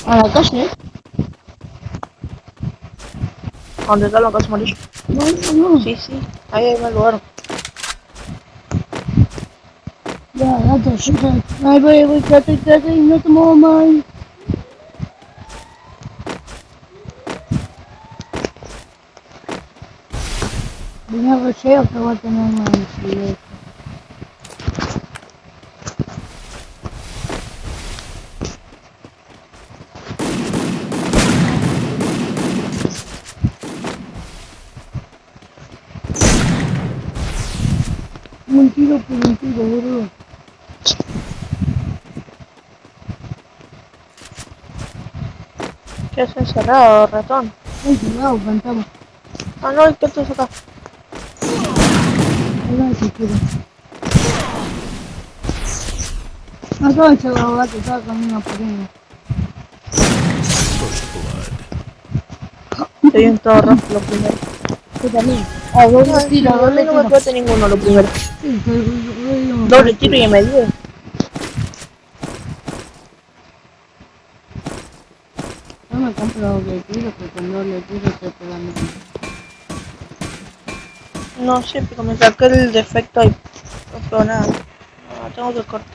A la calle. ¿Dónde está la casa amarilla? No, no, no. Sí, sí, ahí hay más lugar. Ya, gato, yo ya. Ay, voy, quédate, y no te muevas mal. Vine a relleno que voy a tener más bicicleta. Un tiro por un tiro, boludo. ¿Qué has encerrado, ratón? Ay, cuidado, fantasma. Ah, no, ¿qué estás acá? Hola, si quiero. No estaba encerrado, gato, estaba con una pequeña. Soy en todo rojo lo primero. Yo también. Ah, doble No, sí, tiro, a mí doble no me tiro. cuesta ninguno lo primero. Sí, soy Doble tiro y me dio. yo me compro doble tiro, porque con doble tiro te pegan menos. No sé, pero me saqué el defecto ahí. No puedo nada. No, tengo que cortar.